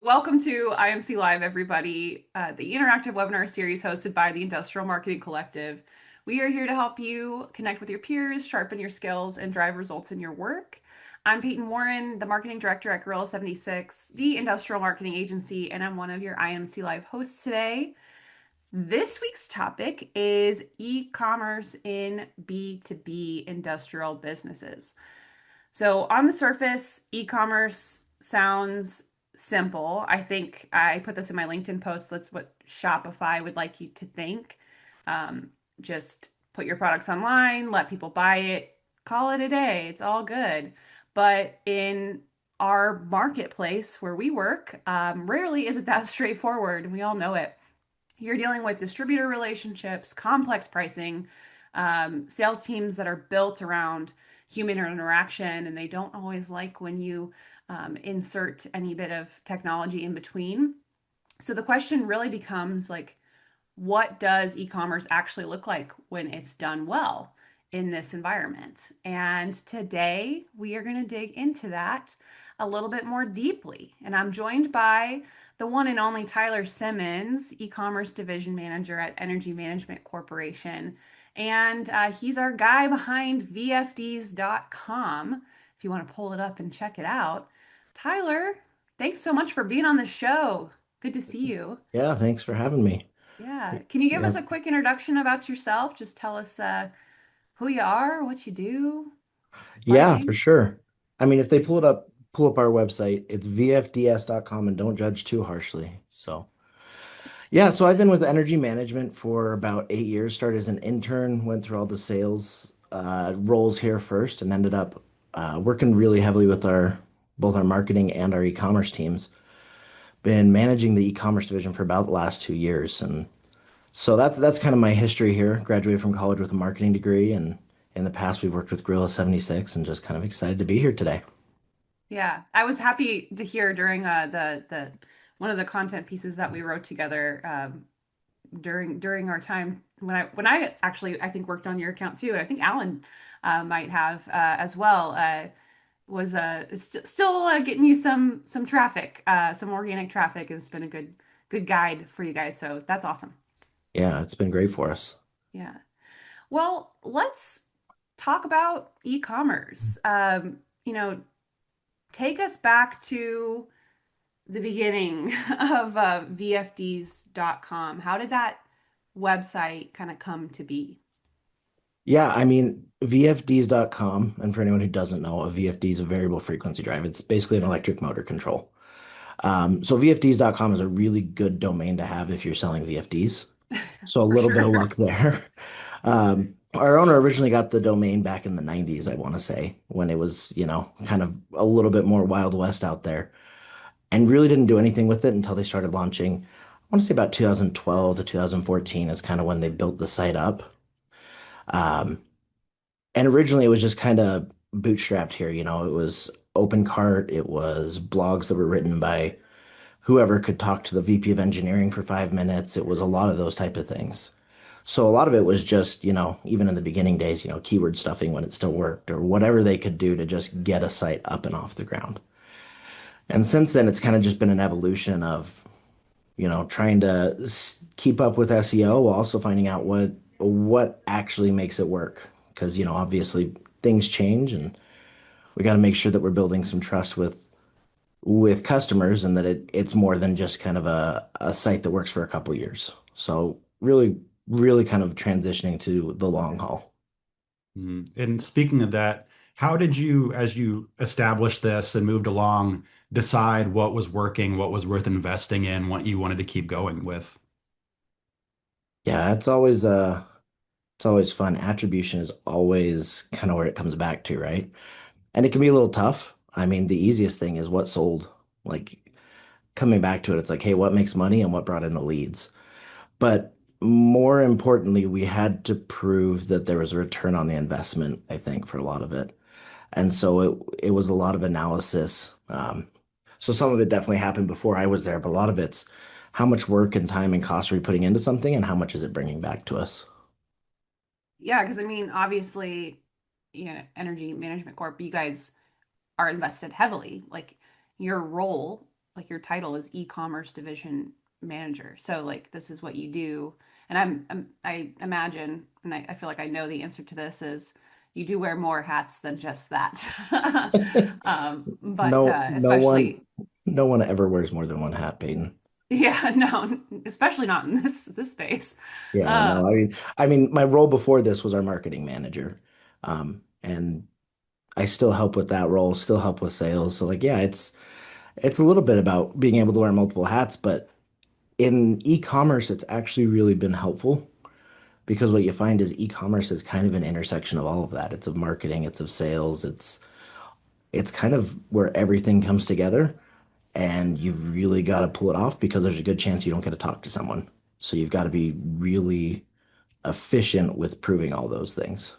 Welcome to IMC Live, everybody, the interactive webinar series hosted by the Industrial Marketing Collective. We are here to help you connect with your peers, sharpen your skills, and drive results in your work. I'm Peyton Warren, the marketing director at Gorilla 76, the industrial marketing agency, and I'm one of your IMC Live hosts today. This week's topic is e-commerce in B2B industrial businesses. So on the surface, e-commerce sounds simple. I think I put this in my LinkedIn post. That's what Shopify would like you to think. Just put your products online, let people buy it, call it a day. It's all good. But in our marketplace where we work, rarely is it that straightforward. We all know it. You're dealing with distributor relationships, complex pricing, sales teams that are built around human interaction, and they don't always like when you insert any bit of technology in between. So the question really becomes like, what does e-commerce actually look like when it's done well in this environment? And today we are going to dig into that a little bit more deeply. And I'm joined by the one and only Tyler Simmons, e-commerce division manager at Energy Management Corporation. And he's our guy behind VFDs.com. If you want to pull it up and check it out. Tyler, thanks so much for being on the show. Good to see you. Yeah, thanks for having me. Yeah. Can you give Yeah, us a quick introduction about yourself? Just tell us who you are, what you do, fun yeah, for things. sure. I mean, if they pull up our website, it's vfds.com and don't judge too harshly. So I've been with energy management for about 8 years. Started as an intern, went through all the sales roles here first, and ended up working really heavily with our both our marketing and our e-commerce teams. Been managing the e-commerce division for about the last 2 years, and so that's kind of my history here. Graduated from college with a marketing degree, and in the past we've worked with Gorilla 76, and just kind of excited to be here today. Yeah. I was happy to hear during the one of the content pieces that we wrote together during our time when I actually I think worked on your account too. And I think Alan might have as well. Was still getting you some traffic, some organic traffic, and it's been a good guide for you guys. So that's awesome. Yeah, it's been great for us. Yeah. Well, let's talk about e-commerce. Take us back to the beginning of VFDs.com. How did that website kind of come to be? Yeah, I mean, VFDs.com, and for anyone who doesn't know, a VFD is a variable frequency drive. It's basically an electric motor control. So VFDs.com is a really good domain to have if you're selling VFDs. So a For little bit of sure. luck there. Our owner originally got the domain back in the 90s, I want to say, when it was, kind of a little bit more Wild West out there, and really didn't do anything with it until they started launching. I want to say about 2012 to 2014 is kind of when they built the site up. Um, and originally it was just kind of bootstrapped here. It was open cart, it was blogs that were written by whoever could talk to the VP of engineering for 5 minutes. It was a lot of those type of things. So a lot of it was just, even in the beginning days, keyword stuffing when it still worked or whatever they could do to just get a site up and off the ground. And since then, it's kind of just been an evolution of, trying to keep up with SEO while also finding out what actually makes it work. Because, obviously things change and we got to make sure that we're building some trust with customers and that it's more than just kind of a site that works for a couple years. So really, really kind of transitioning to the long haul. And speaking of that, how did you, as you established this and moved along, decide what was working, what was worth investing in, what you wanted to keep going with? Yeah, it's always fun. Attribution is always kind of where it comes back to, right? And it can be a little tough. I mean, the easiest thing is what sold. Like coming back to it, it's like, hey, what makes money and what brought in the leads? But more importantly, we had to prove that there was a return on the investment, I think, for a lot of it. And so it was a lot of analysis. So some of it definitely happened before I was there, but a lot of it's how much work and time and cost are we putting into something and how much is it bringing back to us? Yeah, because I mean, obviously, Energy Management Corp, you guys are invested heavily. Like your role like your title is e-commerce division manager. So like this is what you do. And I imagine, and I feel like I know the answer to this is you do wear more hats than just that. But No, especially, no one ever wears more than one hat, Peyton. yeah, no, especially not in this space. Yeah, no, Um, I mean, my role before this was our marketing manager. And I still help with that role, still help with sales. So like, yeah, it's a little bit about being able to wear multiple hats, but in e-commerce, it's actually really been helpful because what you find is e-commerce is kind of an intersection of all of that. It's of marketing, it's of sales, it's kind of where everything comes together, and you've really got to pull it off because there's a good chance you don't get to talk to someone. So you've got to be really efficient with proving all those things.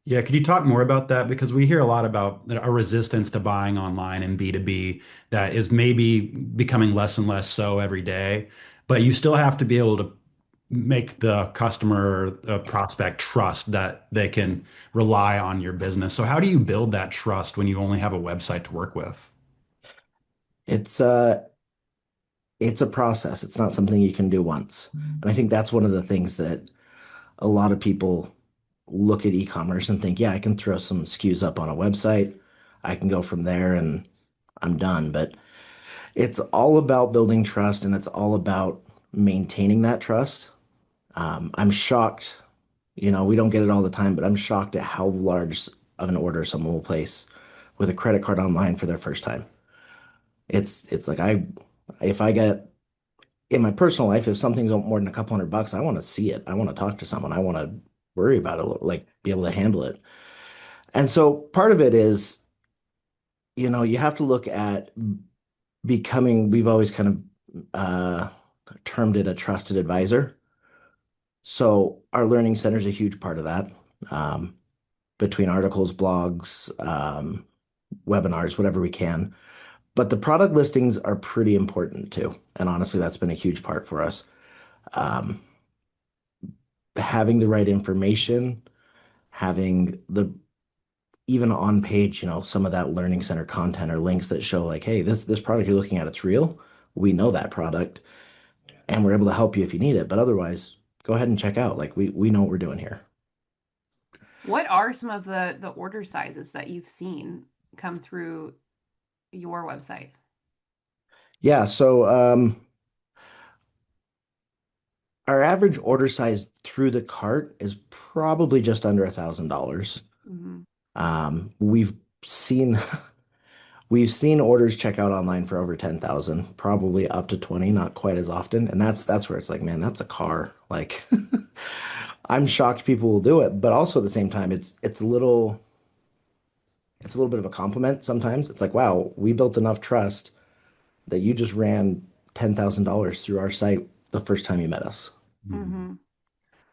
Yeah, could you talk more about that? Because we hear a lot about a resistance to buying online and B2B that is maybe becoming less and less so every day, but you still have to be able to make the customer prospect trust that they can rely on your business. So how do you build that trust when you only have a website to work with? It's uh it's a process. It's not something you can do once. And I think that's one of the things that a lot of people look at e-commerce and think, yeah, I can throw some SKUs up on a website. I can go from there and I'm done. But it's all about building trust and it's all about maintaining that trust. I'm shocked, we don't get it all the time, but I'm shocked at how large of an order someone will place with a credit card online for their first time. It's like if I get in my personal life, if something's more than a couple $100, I want to see it. I want to talk to someone. I want to worry about it, like be able to handle it. And so part of it is, you have to look at becoming, we've always kind of termed it a trusted advisor. So our learning center is a huge part of that. Um, Between articles, blogs, webinars, whatever we can. But the product listings are pretty important too. And honestly, that's been a huge part for us. Um, Having the right information, having the even on page, some of that learning center content or links that show like, hey, this product you're looking at, it's real. We know that product and we're able to help you if you need it. But otherwise, go ahead and check out. Like we know what we're doing here. what are some of the order sizes that you've seen come through your website? Yeah, so our average order size through the cart is probably just under $1,000. Mhm. We've seen we've seen orders check out online for over 10,000, probably up to 20, not quite as often. And that's where it's like, man, that's a car. Like I'm shocked people will do it, but also at the same time, it's a little bit of a compliment sometimes. It's like, wow, we built enough trust that you just ran $10,000 through our site the first time you met us. Mhm.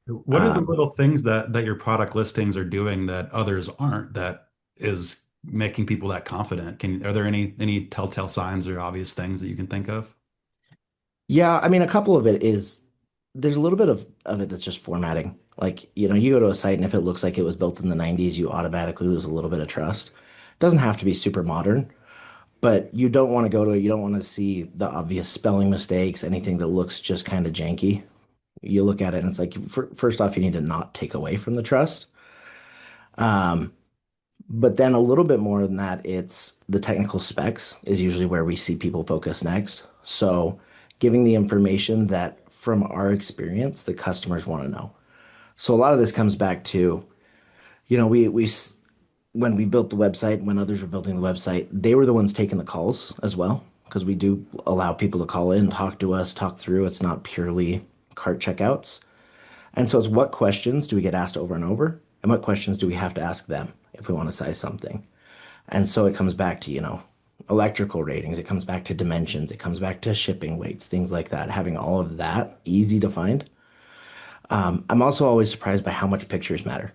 Mhm. What are the Um, little things that your product listings are doing that others aren't that is making people that confident? Are there any telltale signs or obvious things that you can think of? yeah, I mean, a couple of it is there's a little bit of it that's just formatting. Like, you go to a site and if it looks like it was built in the 90s, you automatically lose a little bit of trust. It doesn't have to be super modern, but you don't want to go to it. You don't want to see the obvious spelling mistakes, anything that looks just kind of janky. You look at it and it's like, first off, you need to not take away from the trust. Um, but then a little bit more than that, it's the technical specs is usually where we see people focus next. So giving the information that from our experience, the customers want to know. So a lot of this comes back to, when we built the website, when others were building the website, they were the ones taking the calls as well, because we do allow people to call in, talk to us, talk through. It's not purely cart checkouts. And so it's what questions do we get asked over and over? And what questions do we have to ask them if we want to size something? And so it comes back to, electrical ratings, it comes back to dimensions, it comes back to shipping weights, things like that. Having all of that easy to find. I'm also always surprised by how much pictures matter.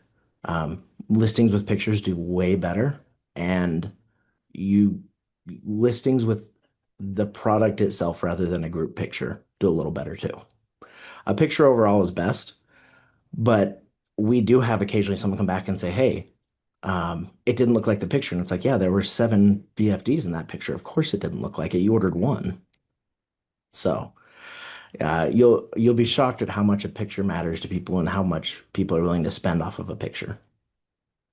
Listings with pictures do way better, and you listings with the product itself rather than a group picture do a little better too. A picture overall is best, but we do have occasionally someone come back and say, hey, It didn't look like the picture. And it's like, yeah, there were 7 VFDs in that picture. Of course it didn't look like it. You ordered one. So you'll be shocked at how much a picture matters to people and how much people are willing to spend off of a picture.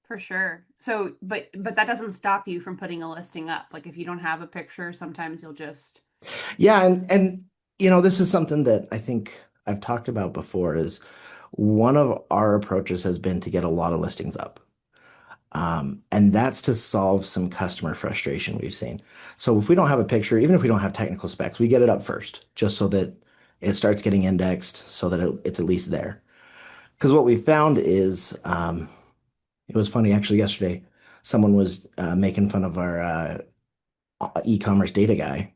For sure. So, but that doesn't stop you from putting a listing up. Like if you don't have a picture, sometimes you'll just. Yeah, and this is something that I think I've talked about before is one of our approaches has been to get a lot of listings up. And that's to solve some customer frustration we've seen. So if we don't have a picture, even if we don't have technical specs, we get it up first, just so that it starts getting indexed so that it's at least there. Because what we found is, it was funny actually yesterday, someone was making fun of our e-commerce data guy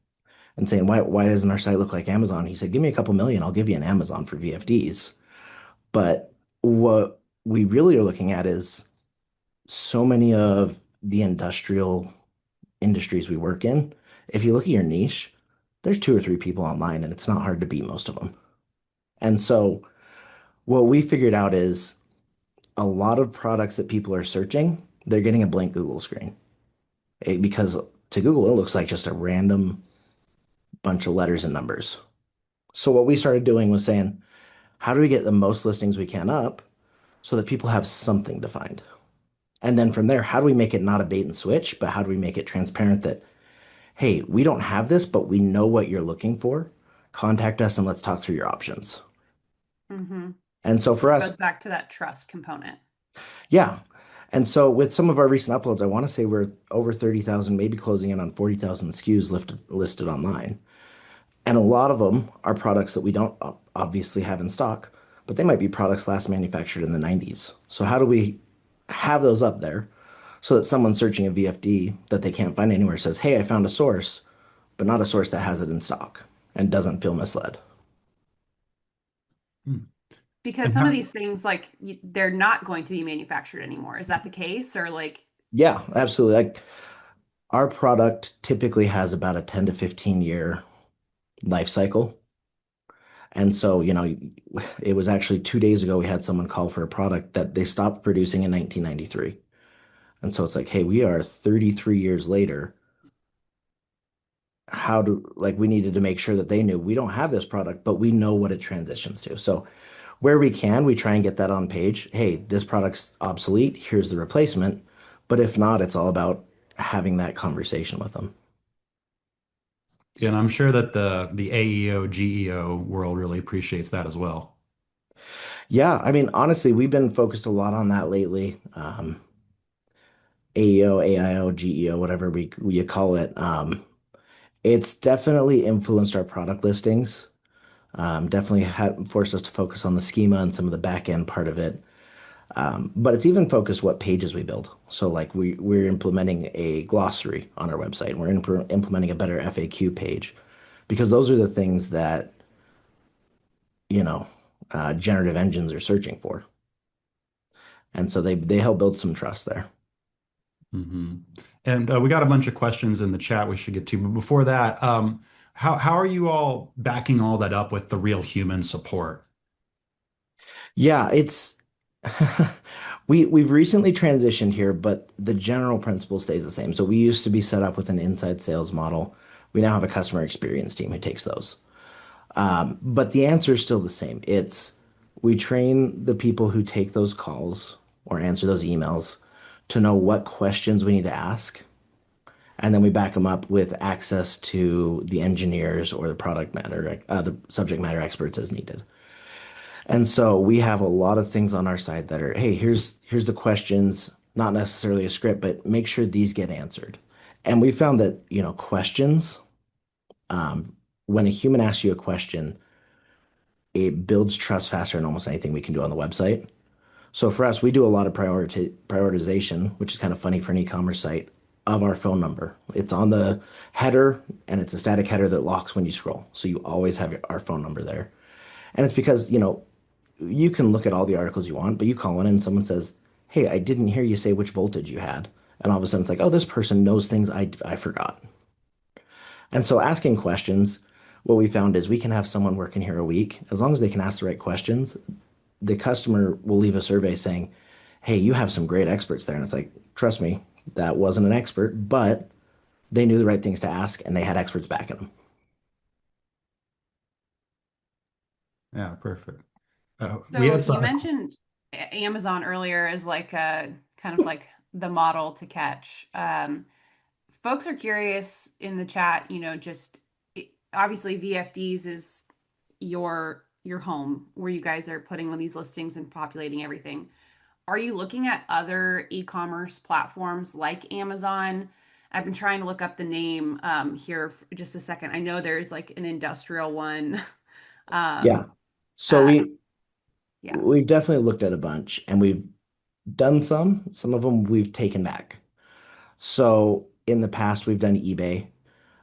and saying, why doesn't our site look like Amazon? He said, give me a couple million, I'll give you an Amazon for VFDs. But what we really are looking at is so many of the industrial industries we work in. If you look at your niche, there's 2 or 3 people online, and it's not hard to beat most of them. And so what we figured out is a lot of products that people are searching, they're getting a blank Google screen. Because to Google, it looks like just a random bunch of letters and numbers. So what we started doing was saying, how do we get the most listings we can up so that people have something to find? And then from there, how do we make it not a bait and switch, but how do we make it transparent that, hey, we don't have this, but we know what you're looking for. Contact us and let's talk through your options. Mm-hmm. And so for It us, goes back to that trust component. yeah. And so with some of our recent uploads, I want to say we're over 30,000, maybe closing in on 40,000 SKUs listed online. And a lot of them are products that we don't obviously have in stock, but they might be products last manufactured in the 90s. So how do we have those up there so that someone searching a VFD that they can't find anywhere says, hey, I found a source, but not a source that has it in stock and doesn't feel misled? Hmm. Because And some of how, these things, like they're not going to be manufactured anymore. Is that the case? Or like, Yeah, absolutely. Like our product typically has about a 10 to 15 year life cycle. And so, it was actually 2 days ago we had someone call for a product that they stopped producing in 1993. And so it's like, hey, we are 33 years later. We needed to make sure that they knew we don't have this product, but we know what it transitions to. So where we can, we try and get that on page. Hey, this product's obsolete. Here's the replacement. But if not, it's all about having that conversation with them. and I'm sure that the AEO, GEO world really appreciates that as well. Yeah, I mean, honestly, we've been focused a lot on that lately. AEO, AIO, GEO, whatever we call it. It's definitely influenced our product listings. Definitely had forced us to focus on the schema and some of the back end part of it. But it's even focused what pages we build. So like we're implementing a glossary on our website. We're implementing a better FAQ page because those are the things that, you know, generative engines are searching for. And so they help build some trust there. Hmm. And we got a bunch of questions in the chat we should get to. But before that, how are you all backing all that up with the real human support? Yeah, it's we've recently transitioned here, but the general principle stays the same. So we used to be set up with an inside sales model. We now have a customer experience team who takes those. But the answer is still the same. It's we train the people who take those calls or answer those emails to know what questions we need to ask, and then we back them up with access to the engineers or the subject matter experts as needed. And so we have a lot of things on our side that are, hey, here's the questions, not necessarily a script, but make sure these get answered. And we found that, questions, um, when a human asks you a question, it builds trust faster than almost anything we can do on the website. So for us, we do a lot of prioritization, which is kind of funny for an e-commerce site, of our phone number. It's on the header and it's a static header that locks when you scroll. So you always have our phone number there. And it's because, you can look at all the articles you want, but you call in and someone says, hey, I didn't hear you say which voltage you had. And all of a sudden it's like, oh, this person knows things I forgot. And so asking questions, what we found is we can have someone working here a week, as long as they can ask the right questions, the customer will leave a survey saying, hey, you have some great experts there. And it's like, trust me, that wasn't an expert, but they knew the right things to ask and they had experts backing them. Yeah, perfect. We So had you some. mentioned Amazon earlier as like a kind of like the model to catch. Folks are curious in the chat, just obviously VFDs is your home where you guys are putting these listings and populating everything. Are you looking at other e-commerce platforms like Amazon? I've been trying to look up the name here for just a second. I know there's like an industrial one. Yeah. Um, So uh, we yeah. we've definitely looked at a bunch and we've done some of them we've taken back. So in the past, we've done eBay.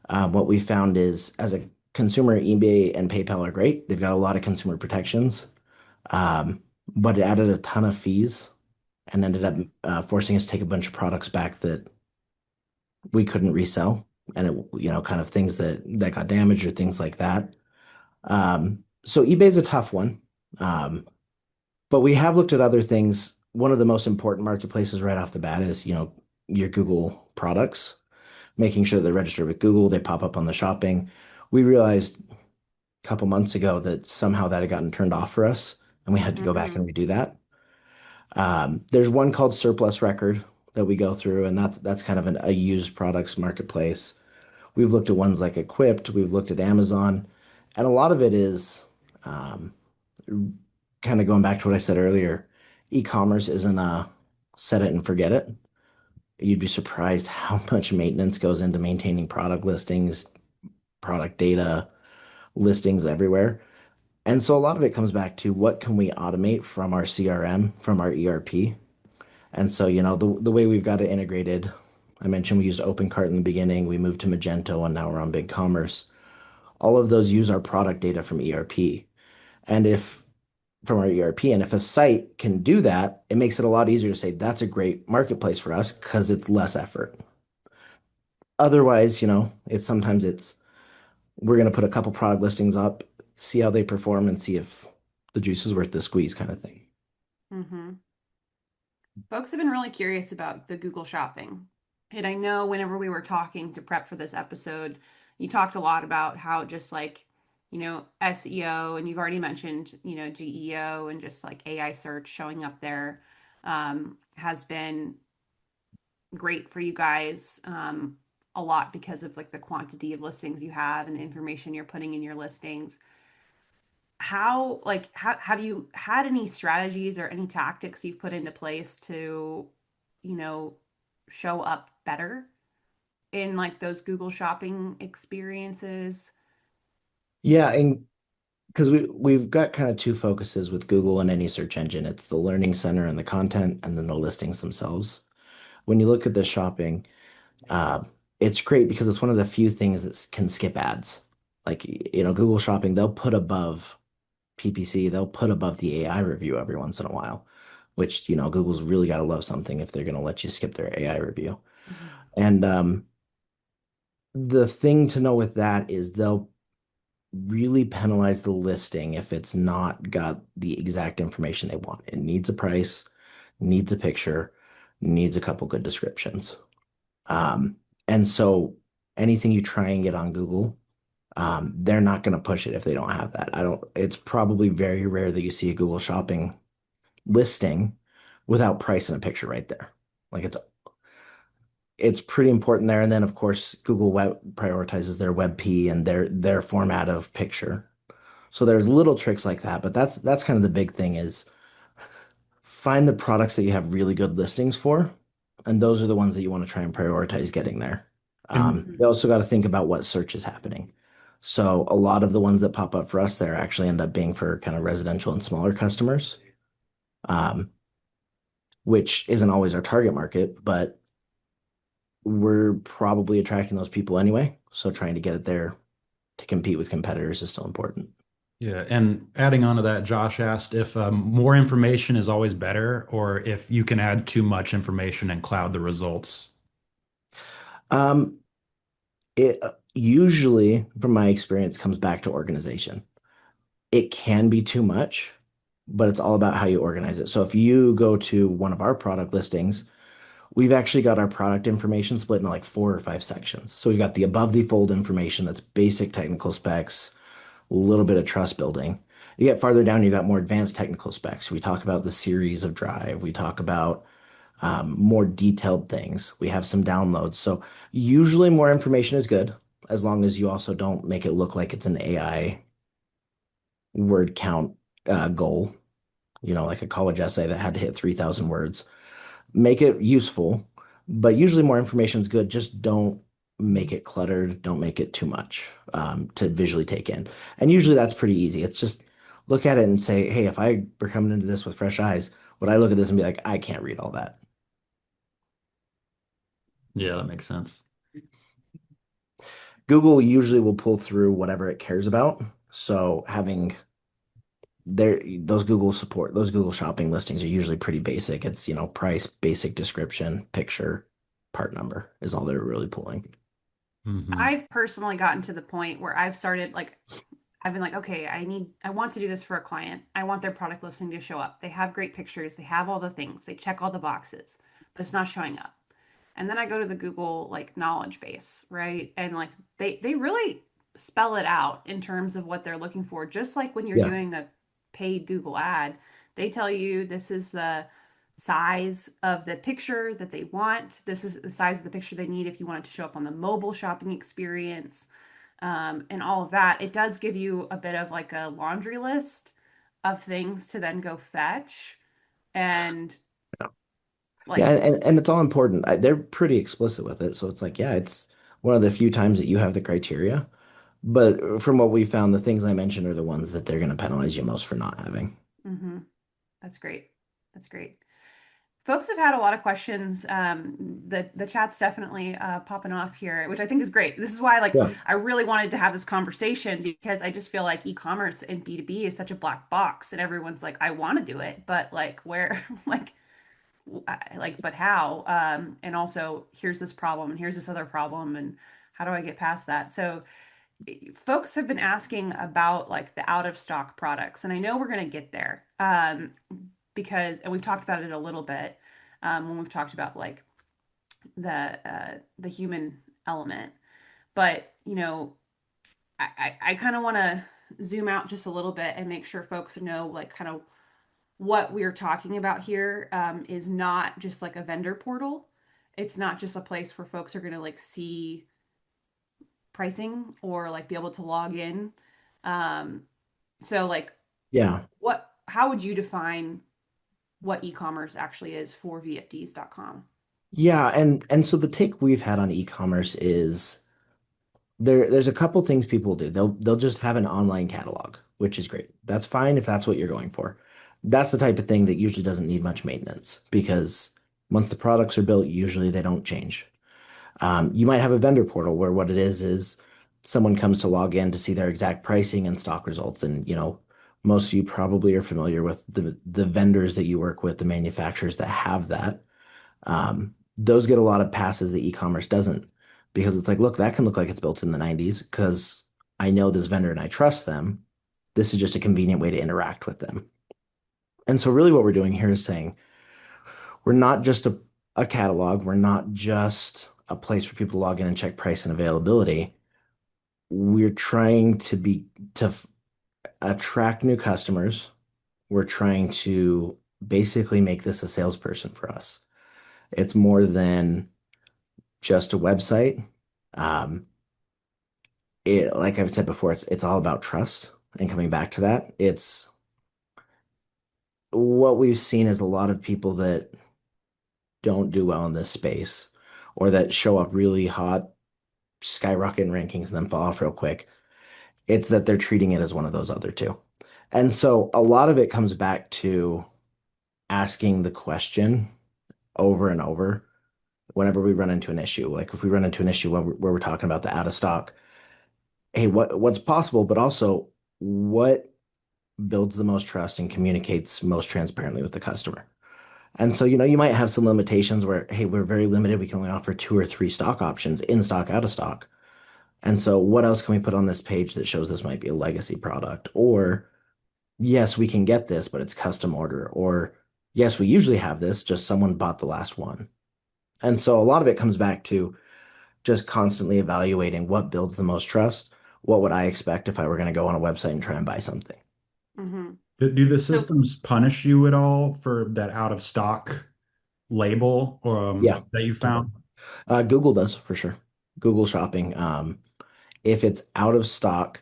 What we found is as a consumer, eBay and PayPal are great. They've got a lot of consumer protections, um, but it added a ton of fees and ended up forcing us to take a bunch of products back that we couldn't resell. And it, kind of things that got damaged or things like that. So eBay's a tough one. Um, but we have looked at other things. One of the most important marketplaces right off the bat is, your Google products, making sure they're registered with Google, they pop up on the shopping. We realized a couple months ago that somehow that had gotten turned off for us, and we had to go back and Hmm. redo that. There's one called Surplus Record that we go through, and that's kind of a used products marketplace. We've looked at ones like Equipped, we've looked at Amazon, and a lot of it is um, kind of going back to what I said earlier. E-commerce isn't a set it and forget it. You'd be surprised how much maintenance goes into maintaining product listings, product data, listings everywhere. And so a lot of it comes back to what can we automate from our CRM, from our ERP. And so, the way we've got it integrated, I mentioned we used OpenCart in the beginning, we moved to Magento, and now we're on BigCommerce. All of those use our product data from ERP. And if from our ERP, and if a site can do that, it makes it a lot easier to say that's a great marketplace for us because it's less effort. Otherwise, it's we're going to put a couple product listings up, see how they perform, and see if the juice is worth the squeeze kind of thing. Hmm. Folks have been really curious about the Google Shopping. And I know whenever we were talking to prep for this episode, you talked a lot about how just like, SEO, and you've already mentioned, GEO and just like AI search showing up there has been great for you guys a lot because of like the quantity of listings you have and the information you're putting in your listings. How have you had any strategies or any tactics you've put into place to, you know, show up better in like those Google shopping experiences? Yeah, and because we've got kind of two focuses with Google and any search engine. It's the learning center and the content, and then the listings themselves. When you look at the shopping, uh, it's great because it's one of the few things that can skip ads. Like, Google Shopping, they'll put above PPC, they'll put above the AI review every once in a while, which, Google's really got to love something if they're going to let you skip their AI review. Mhm. And the thing to know with that is they'll really penalize the listing if it's not got the exact information they want. It needs a price, needs a picture, needs a couple good descriptions. Um, and so anything you try and get on Google, they're not going to push it if they don't have that. It's probably very rare that you see a Google Shopping listing without price and a picture right there. Like it's pretty important there. And then of course Google Web prioritizes their WebP and their format of picture. So there's little tricks like that, but that's kind of the big thing is find the products that you have really good listings for, and those are the ones that you want to try and prioritize getting there. And They Mhm. also got to think about what search is happening. So a lot of the ones that pop up for us there actually end up being for kind of residential and smaller customers, um, which isn't always our target market, but we're probably attracting those people anyway. So trying to get it there to compete with competitors is still important. yeah, and adding on to that, Josh asked if more information is always better, or if you can add too much information and cloud the results. Um, it usually, from my experience, comes back to organization. It can be too much, but it's all about how you organize it. So if you go to one of our product listings, we've actually got our product information split into like 4 or 5 sections. So we've got the above the fold information that's basic technical specs, a little bit of trust building. You get farther down, you got more advanced technical specs. We talk about the series of drive. We talk about more detailed things. We have some downloads. So usually more information is good, as long as you also don't make it look like it's an AI word count goal, like a college essay that had to hit 3,000 words. Make it useful, but usually more information is good. Just don't make it cluttered. Don't make it too much to visually take in. And usually that's pretty easy. It's just look at it and say, hey, if I were coming into this with fresh eyes, would I look at this and be like, I can't read all that? Yeah, that makes sense. Google usually will pull through whatever it cares about. So having those Google shopping listings are usually pretty basic. It's, price, basic description, picture, part number is all they're really pulling. Hmm. I've personally gotten to the point where I've started like I've been like, okay, I want to do this for a client. I want their product listing to show up. They have great pictures, they have all the things, they check all the boxes, but it's not showing up. And then I go to the Google like knowledge base, right? And like they really spell it out in terms of what they're looking for. Just like when you're Yeah. doing a paid Google ad, they tell you this is the size of the picture that they want. This is the size of the picture they need if you want it to show up on the mobile shopping experience, and all of that. It does give you a bit of like a laundry list of things to then go fetch. And Yeah, like, and it's all important. They're pretty explicit with it. So it's like, yeah, it's one of the few times that you have the criteria. But from what we found, the things I mentioned are the ones that they're going to penalize you most for not having. mm-hmm, that's great. That's great. Folks have had a lot of questions. The chat's definitely popping off here, which I think is great. This is why, like, Yeah. I really wanted to have this conversation because I just feel like e-commerce and B2B is such a black box, and everyone's like, I want to do it, but like, where, but how? And also, here's this problem, and here's this other problem, and how do I get past that? So, folks have been asking about like the out of stock products, and I know we're going to get there. Because and we've talked about it a little bit when we've talked about like the human element, but I kind of want to zoom out just a little bit and make sure folks know like kind of what we're talking about here is not just like a vendor portal. It's not just a place where folks are going to like see pricing or like be able to log in. um, so like Yeah. what how would you define what e-commerce actually is for VFDs.com? Yeah, and so the take we've had on e-commerce is there's a couple things people do. They'll just have an online catalog, which is great. That's fine if that's what you're going for. That's the type of thing that usually doesn't need much maintenance because once the products are built, usually they don't change. You might have a vendor portal where what it is someone comes to log in to see their exact pricing and stock results. And, most of you probably are familiar with the vendors that you work with, the manufacturers that have that. Those get a lot of passes that e-commerce doesn't because it's like, look, that can look like it's built in the 90s because I know this vendor and I trust them. This is just a convenient way to interact with them. And so really what we're doing here is saying we're not just a catalog, we're not just a place for people to log in and check price and availability. We're trying to attract new customers. We're trying to basically make this a salesperson for us. It's more than just a website. Um, like I've said before, it's all about trust and coming back to that. It's what we've seen is a lot of people that don't do well in this space or that show up really hot, skyrocket in rankings and then fall off real quick. It's that they're treating it as one of those other two. And so a lot of it comes back to asking the question over and over whenever we run into an issue. Like if we run into an issue where we're talking about the out of stock, hey, what's possible, but also what builds the most trust and communicates most transparently with the customer. And so, you might have some limitations where, hey, we're very limited. We can only offer 2 or 3 stock options, in stock, out of stock. And so, what else can we put on this page that shows this might be a legacy product? Or yes, we can get this, but it's custom order. Or yes, we usually have this, just someone bought the last one. And so a lot of it comes back to just constantly evaluating what builds the most trust. What would I expect if I were going to go on a website and try and buy something? Hmm. Do the So systems punish you at all for that out of stock label Yeah, that you totally. found? Google does for sure. Google Shopping. If it's out of stock.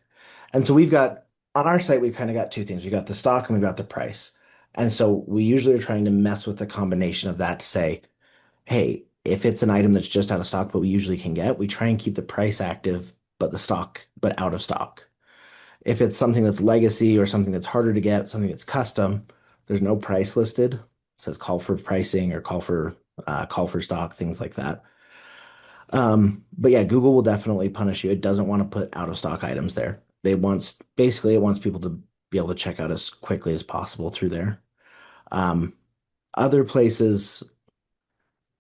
And so we've got on our site, we've kind of got two things. We got the stock and we've got the price. And so we usually are trying to mess with the combination of that to say, hey, if it's an item that's just out of stock, but we usually can get, we try and keep the price active, but the stock, but out of stock. If it's something that's legacy or something that's harder to get, something that's custom, there's no price listed. It says call for pricing or call for stock, things like that. But yeah, Google will definitely punish you. It doesn't want to put out of stock items there. They wants basically it wants people to be able to check out as quickly as possible through there. Um, Other places,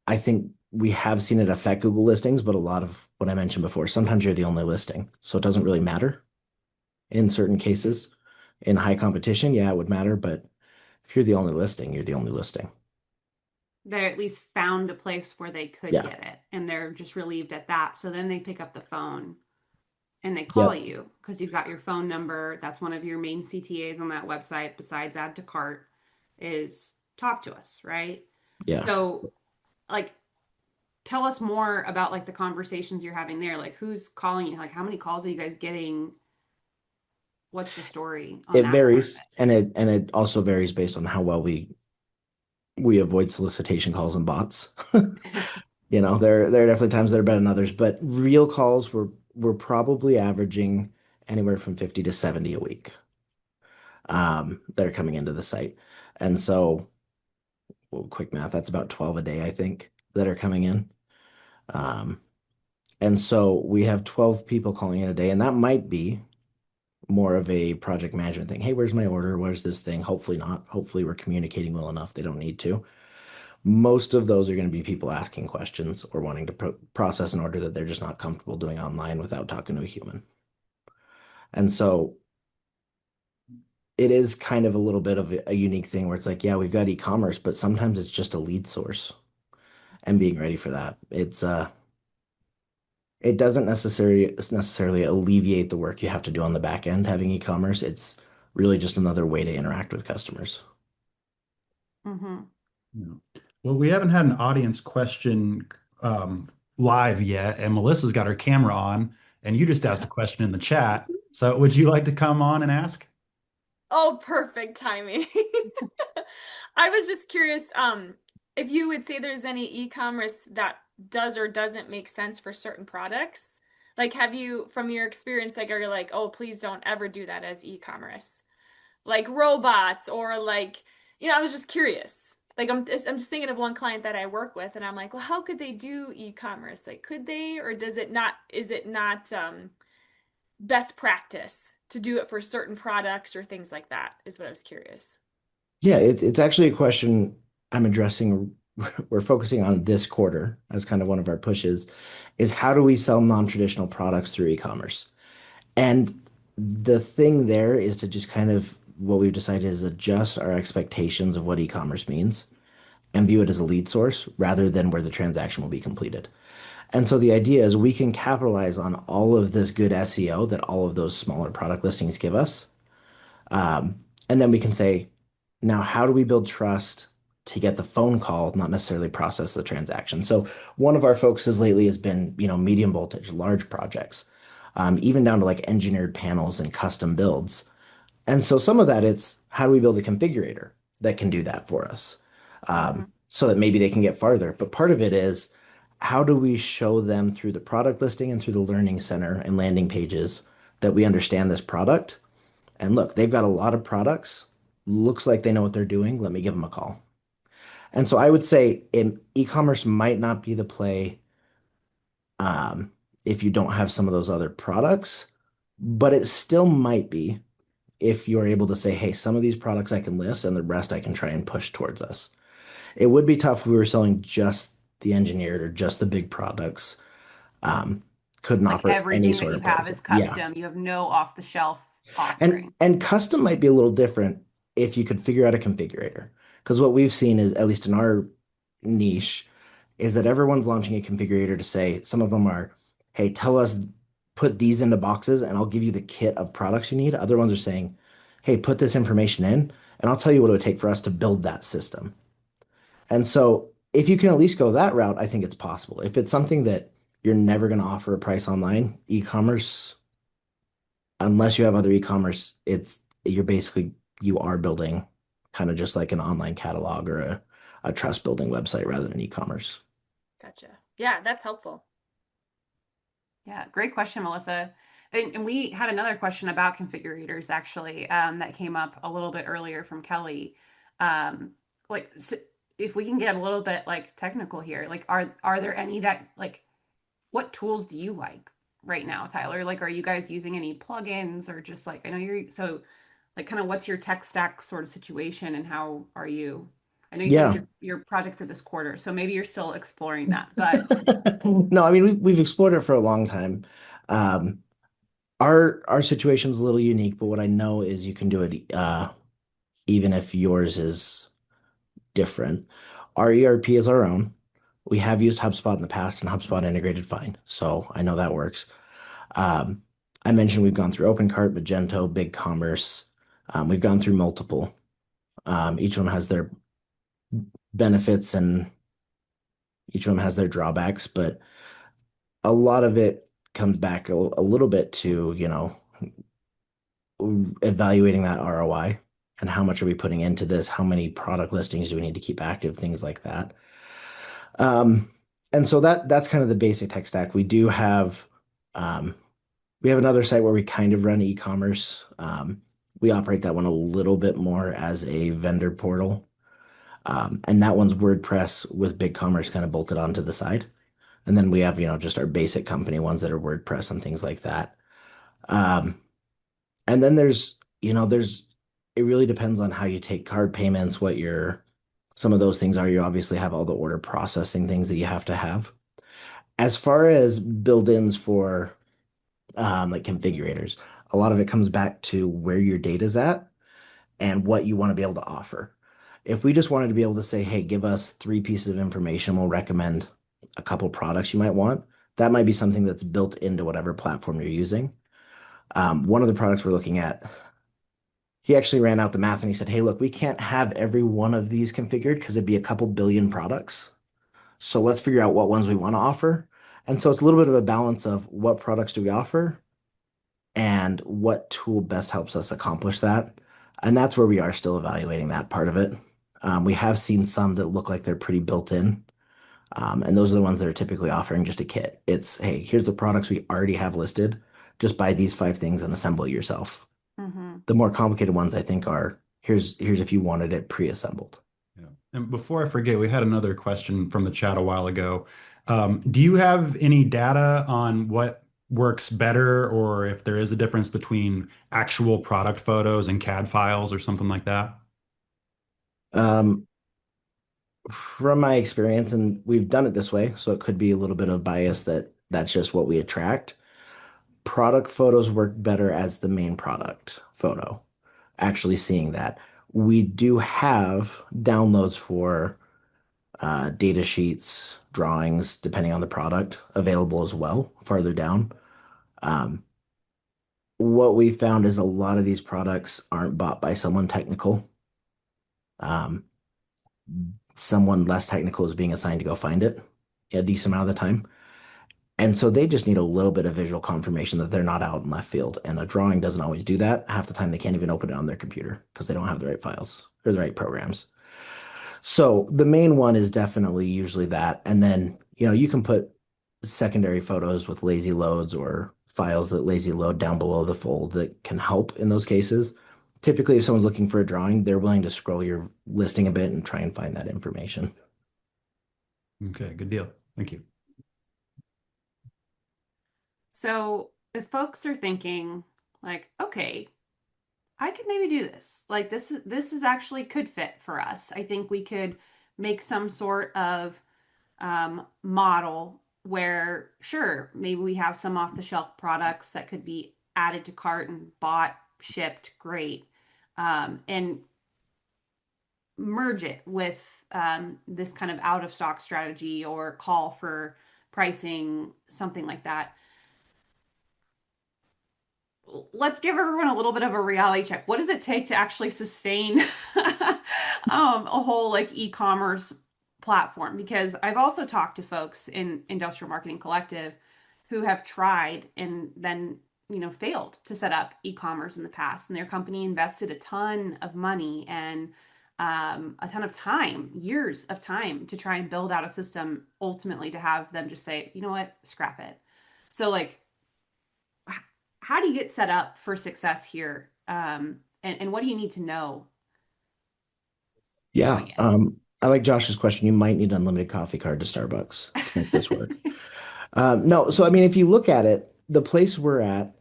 I think we have seen it affect Google listings, but a lot of what I mentioned before, sometimes you're the only listing, so it doesn't really matter in certain cases. In high competition, yeah, it would matter, but if you're the only listing, you're the only listing. they at least found a place where they could Yeah. get it and they're just relieved at that. So then they pick up the phone and they call Yep. you because you've got your phone number. That's one of your main CTAs on that website, besides add to cart, is talk to us, right? Yeah. So, like, tell us more about like the conversations you're having there. Like, who's calling you? Like, how many calls are you guys getting? What's the story on It that side of varies, and it also varies based on how well we avoid solicitation calls and bots. it? There are definitely times that are better than others, but real calls we're probably averaging anywhere from 50 to 70 a week that are coming into the site. And so, well, quick math, that's about 12 a day, I think, that are coming in. Um, and so we have 12 people calling in a day, and that might be more of a project management thing. Hey, where's my order? Where's this thing? Hopefully not. Hopefully we're communicating well enough. They don't need to. Most of those are going to be people asking questions or wanting to process an order that they're just not comfortable doing online without talking to a human. And so it is kind of a little bit of a unique thing where it's like, yeah, we've got e-commerce, but sometimes it's just a lead source and being ready for that. It doesn't necessarily alleviate the work you have to do on the back end having e-commerce. It's really just another way to interact with customers. Mm-hmm. Yeah. Well, we haven't had an audience question live yet, and Melissa's got her camera on, and you just asked a question in the chat. So would you like to come on and ask? Oh, perfect timing. I was just curious, if you would say there's any e-commerce that does or doesn't make sense for certain products. Like, have you, from your experience, like, are you like, oh, please don't ever do that as e-commerce? Like robots or like, I was just curious. Like, I'm just thinking of one client that I work with, and I'm like, well, how could they do e-commerce? Like, could they, or does it not, is it not, best practice to do it for certain products or things like that is what I was curious. Yeah, it's actually a question I'm addressing. We're focusing on this quarter as kind of one of our pushes, is how do we sell non-traditional products through e-commerce? And the thing there is to just kind of what we've decided is adjust our expectations of what e-commerce means and view it as a lead source rather than where the transaction will be completed. And so the idea is we can capitalize on all of this good SEO that all of those smaller product listings give us. And then we can say, now, how do we build trust to get the phone call, not necessarily process the transaction? So one of our focuses lately has been, medium voltage, large projects, even down to like engineered panels and custom builds. And so some of that, it's how do we build a configurator that can do that for us, Mm-hmm. so that maybe they can get farther. But part of it is how do we show them through the product listing and through the learning center and landing pages that we understand this product and look, they've got a lot of products. Looks like they know what they're doing. Let me give them a call. And so I would say e-commerce might not be the play um, if you don't have some of those other products, but it still might be if you're able to say, hey, some of these products I can list and the rest I can try and push towards us. It would be tough if we were selling just the engineered or just the big products. Um, couldn't Like offer any everything that sort you of have pricing. is Yeah. custom. You have no off the shelf offering. And custom might be a little different if you could figure out a configurator. Because what we've seen is, at least in our niche, is that everyone's launching a configurator to say, some of them are, hey, tell us, put these into boxes and I'll give you the kit of products you need. Other ones are saying, hey, put this information in and I'll tell you what it would take for us to build that system. And so if you can at least go that route, I think it's possible. If it's something that you're never going to offer a price online, e-commerce, unless you have other e-commerce, you're basically you are building kind of just like an online catalog or a trust building website rather than e-commerce. Gotcha. Yeah, that's helpful. Yeah, great question, Melissa. And we had another question about configurators actually, that came up a little bit earlier from Kelly. So if we can get a little bit like technical here, like are there any that like what tools do you like right now, Tyler? Like, are you guys using any plugins or just like I know you're so like kind of what's your tech stack sort of situation and how are you? I know you said it's Yeah. your project for this quarter, so maybe you're still exploring that, but No, I mean we've explored it for a long time. Um, our situation's a little unique, but what I know is you can do it even if yours is different. Our ERP is our own. We have used HubSpot in the past, and HubSpot integrated fine, so I know that works. Um, I mentioned we've gone through OpenCart, Magento, BigCommerce. We've gone through multiple. Each one has their benefits and each one has their drawbacks, but a lot of it comes back a little bit to, evaluating that ROI and how much are we putting into this? How many product listings do we need to keep active? Things like that. Um, and so that's kind of the basic tech stack. Um, we have another site where we kind of run e-commerce. We operate that one a little bit more as a vendor portal. And that one's WordPress with BigCommerce kind of bolted onto the side. And then we have, just our basic company ones that are WordPress and things like that. Um, and then it really depends on how you take card payments, some of those things are. You obviously have all the order processing things that you have to have. As far as build-ins for like configurators, a lot of it comes back to where your data's at and what you want to be able to offer. If we just wanted to be able to say, hey, give us 3 pieces of information, we'll recommend a couple products you might want, that might be something that's built into whatever platform you're using. One of the products we're looking at, he actually ran out the math and he said, hey, look, we can't have every one of these configured because it'd be a couple billion products. So let's figure out what ones we want to offer. And so it's a little bit of a balance of what products do we offer and what tool best helps us accomplish that. And that's where we are still evaluating that part of it. We have seen some that look like they're pretty built in. And those are the ones that are typically offering just a kit. It's, hey, here's the products we already have listed. Just buy these 5 things and assemble it yourself. mm-hmm. The more complicated ones, I think, are here's if you wanted it pre-assembled. Yeah. And before I forget, we had another question from the chat a while ago. Do you have any data on what works better, or if there is a difference between actual product photos and CAD files or something like that? Um, from my experience, and we've done it this way, so it could be a little bit of bias that's just what we attract. Product photos work better as the main product photo. Actually seeing that. We do have downloads for data sheets, drawings, depending on the product, available as well, farther down. Um, what we found is a lot of these products aren't bought by someone technical. Um, Someone less technical is being assigned to go find it a decent amount of the time. And so they just need a little bit of visual confirmation that they're not out in left field. And a drawing doesn't always do that. Half the time they can't even open it on their computer because they don't have the right files or the right programs. So the main one is definitely usually that. And then, you can put secondary photos with lazy loads or files that lazy load down below the fold that can help in those cases. Typically, if someone's looking for a drawing, they're willing to scroll your listing a bit and try and find that information. Okay, good deal. Thank you. So if folks are thinking like, okay, I could maybe do this. Like this is actually could fit for us. I think we could make some sort of model where sure, maybe we have some off the shelf products that could be added to cart and bought, shipped, great. And merge it with this kind of out of stock strategy or call for pricing, something like that. Let's give everyone a little bit of a reality check. What does it take to actually sustain a whole like e-commerce platform? Because I've also talked to folks in Industrial Marketing Collective who have tried and then failed to set up e-commerce in the past, and their company invested a ton of money and a ton of time, years of time, to try and build out a system, ultimately to have them just say, you know what, scrap it. So like, how do you get set up for success here? And what do you need to know Yeah. going in? I like Josh's question. You might need an unlimited coffee card to Starbucks to make this work. No, so I mean, if you look at it, the place we're at,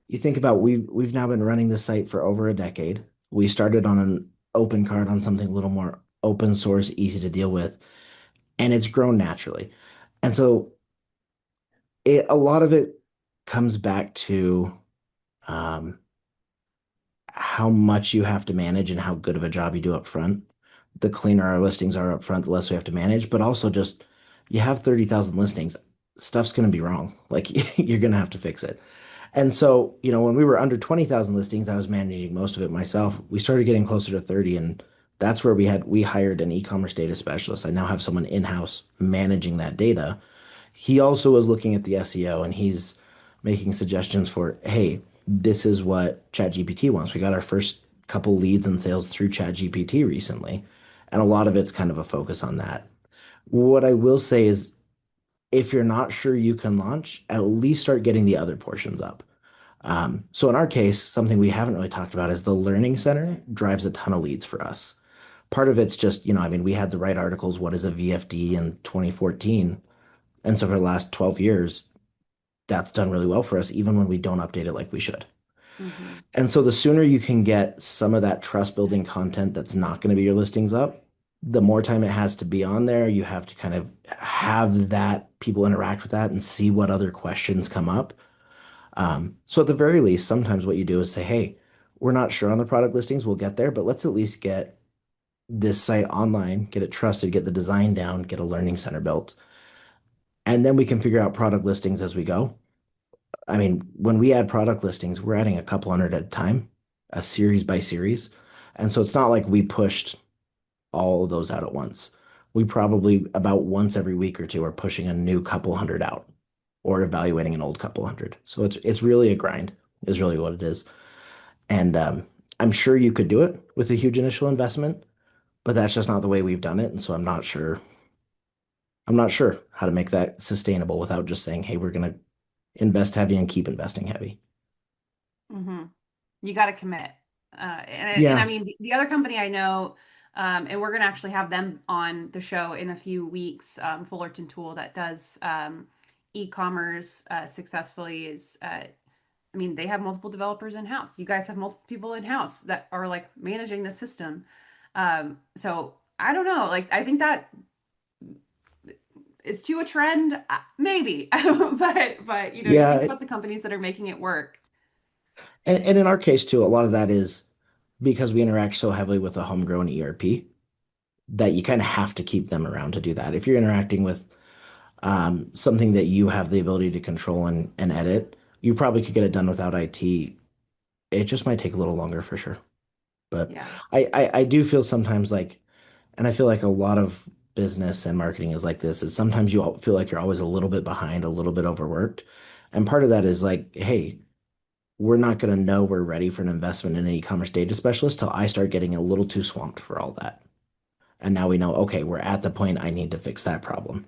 you think about we've now been running this site for over a decade. We started on an open card on something a little more open source, easy to deal with, and it's grown naturally. And so a lot of it comes back to um, how much you have to manage and how good of a job you do up front. The cleaner our listings are up front, the less we have to manage, but also just you have 30,000 listings, stuff's going to be wrong. Like you're going to have to fix it. And so, when we were under 20,000 listings, I was managing most of it myself. We started getting closer to 30, and that's where we hired an e-commerce data specialist. I now have someone in-house managing that data. He also was looking at the SEO, and he's making suggestions for, hey, this is what ChatGPT wants. We got our first couple leads and sales through ChatGPT recently, and a lot of it's kind of a focus on that. What I will say is, if you're not sure you can launch, at least start getting the other portions up. So in our case, something we haven't really talked about is the Learning Center drives a ton of leads for us. Part of it's just, I mean, we had the right articles. What is a VFD in 2014? And so for the last 12 years, that's done really well for us, even when we don't update it like we should. Mm-hmm. And so the sooner you can get some of that trust building content that's not going to be your listings up, the more time it has to be on there. You have to kind of have that people interact with that and see what other questions come up. So at the very least, sometimes what you do is say, hey, we're not sure on the product listings, we'll get there, but let's at least get this site online, get it trusted, get the design down, get a learning center built. And then we can figure out product listings as we go. I mean, when we add product listings, we're adding a couple hundred at a time, a series by series. And so it's not like we pushed all of those out at once. We probably about once every week or two are pushing a new couple hundred out or evaluating an old couple hundred. So it's really a grind, is really what it is. And I'm sure you could do it with a huge initial investment, but that's just not the way we've done it. And so I'm not sure. I'm not sure how to make that sustainable without just saying, hey, we're going to invest heavy and keep investing heavy. Mm-hmm. You got to commit. And I Yeah. mean, the other company I know, and we're going to actually have them on the show in a few weeks, Fullerton Tool, that does e-commerce successfully, is, I mean, they have multiple developers in-house. You guys have multiple people in-house that are like managing the system. So I don't know, like, I think that is to a trend, maybe, but you think Yeah. about the companies that are making it work. And in our case too, a lot of that is because we interact so heavily with a homegrown ERP that you kind of have to keep them around to do that. If you're interacting with something that you have the ability to control and edit, you probably could get it done without IT. It just might take a little longer for sure. But Yeah. I do feel sometimes like, and I feel like a lot of business and marketing is like this, is sometimes you feel like you're always a little bit behind, a little bit overworked. And part of that is like, hey, we're not going to know we're ready for an investment in an e-commerce data specialist till I start getting a little too swamped for all that. And now we know, okay, we're at the point I need to fix that problem.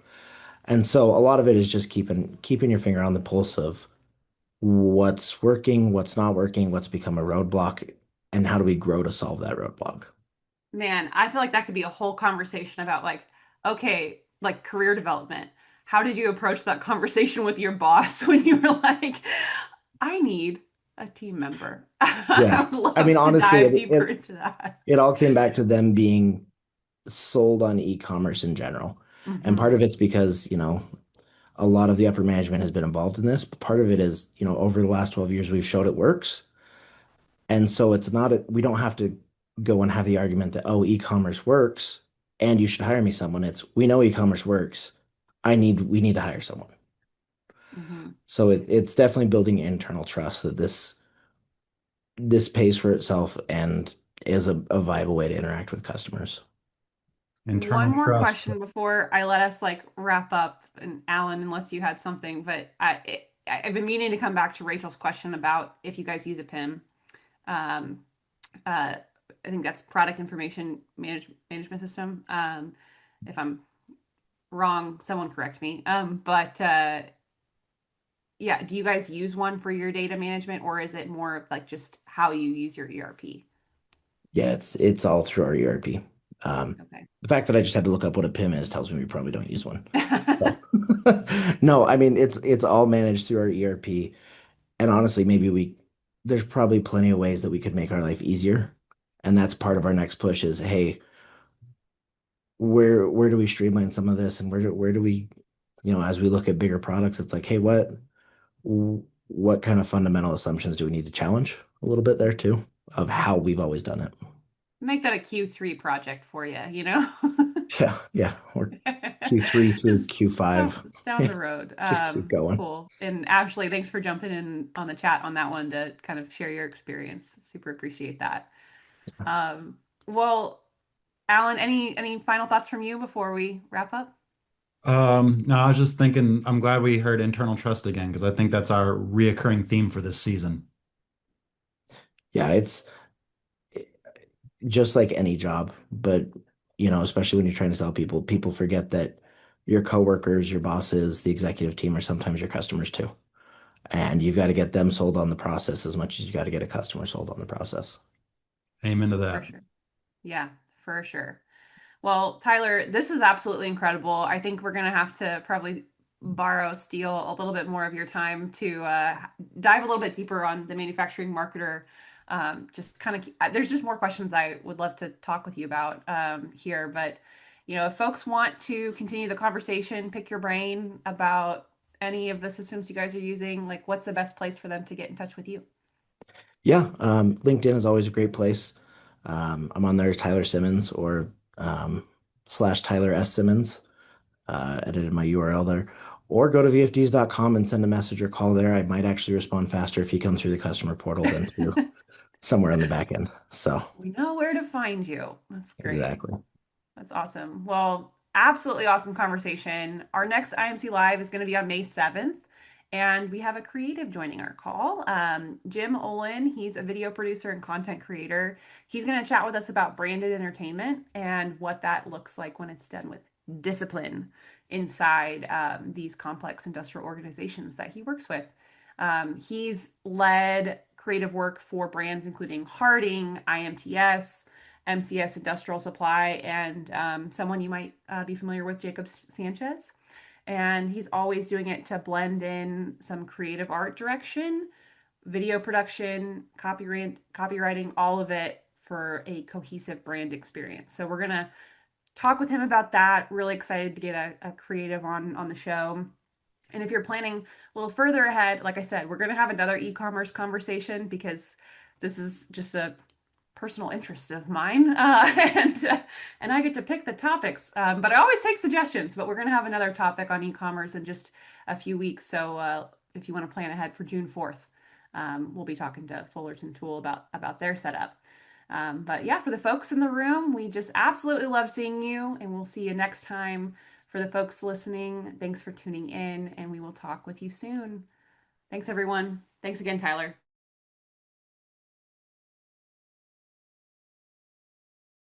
And so a lot of it is just keeping your finger on the pulse of what's working, what's not working, what's become a roadblock, and how do we grow to solve that roadblock. Man, I feel like that could be a whole conversation about like, okay, like career development. How did you approach that conversation with your boss when you were like, I need a team member? Yeah. I would I mean, love to honestly, dive deeper into that. it all came back to them being sold on e-commerce in general. And Hmm. part of it's because, a lot of the upper management has been involved in this, but part of it is, over the last 12 years, we've showed it works. And so it's not, we don't have to go and have the argument that, oh, e-commerce works and you should hire me someone. It's, we know e-commerce works. We need to hire someone. Hmm. So it's definitely building internal trust that this pays for itself and is a viable way to interact with customers. One Internal more trust. question before I let us like wrap up, and Alan, unless you had something, but I've been meaning to come back to Rachel's question about if you guys use a PIM. Um, I think that's product information management system. If I'm wrong, someone correct me. But yeah, do you guys use one for your data management, or is it more of like just how you use your ERP? Yeah, it's all through our ERP. Okay. The fact that I just had to look up what a PIM is tells me we probably don't use one. So, no, I mean it's all managed through our ERP. And honestly, there's probably plenty of ways that we could make our life easier. And that's part of our next push is, hey, where do we streamline some of this, and where do we, as we look at bigger products, it's like, hey, what kind of fundamental assumptions do we need to challenge a little bit there too of how we've always done it? Make that a Q3 project for you, you know? Yeah, yeah. Or Q3 through Just Q5. down Yeah, the road. just keep going. Cool. And Ashley, thanks for jumping in on the chat on that one to kind of share your experience. Super appreciate that. Um, well, Alan, any final thoughts from you before we wrap up? No, I was just thinking, I'm glad we heard internal trust again because I think that's our reoccurring theme for this season. Yeah, it's just like any job, but especially when you're trying to sell people, people forget that your coworkers, your bosses, the executive team are sometimes your customers too. And you've got to get them sold on the process as much as you got to get a customer sold on the process. Amen to For that. sure. Yeah, for sure. Well, Tyler, this is absolutely incredible. I think we're going to have to probably steal a little bit more of your time to dive a little bit deeper on the manufacturing marketer. Just kind of, there's just more questions I would love to talk with you about here. But, if folks want to continue the conversation, pick your brain about any of the systems you guys are using, like what's the best place for them to get in touch with you? Yeah, LinkedIn is always a great place. I'm on there as Tyler Simmons or slash Tyler S. Simmons. Edited my URL there. Or go to vfds.com and send a message or call there. I might actually respond faster if you come through the customer portal than through somewhere on the back end. So, We know where to find you. That's great. exactly. That's awesome. Well, absolutely awesome conversation. Our next IMC Live is going to be on May 7th, and we have a creative joining our call. Jim Olin, he's a video producer and content creator. He's going to chat with us about branded entertainment and what that looks like when it's done with discipline inside these complex industrial organizations that he works with. He's led creative work for brands including Harding, IMTS, MCS Industrial Supply, and someone you might be familiar with, Jacob Sanchez. And he's always doing it to blend in some creative art direction, video production, copywriting, all of it for a cohesive brand experience. So we're gonna talk with him about that. Really excited to get a creative on the show. And if you're planning a little further ahead, like I said, we're going to have another e-commerce conversation because this is just a personal interest of mine, and I get to pick the topics. But I always take suggestions. But we're going to have another topic on e-commerce in just a few weeks. So if you want to plan ahead for June 4th, we'll be talking to Fullerton Tool about their setup. But yeah, for the folks in the room, we just absolutely love seeing you, and we'll see you next time. For the folks listening, thanks for tuning in, and we will talk with you soon. Thanks, everyone. Thanks again, Tyler.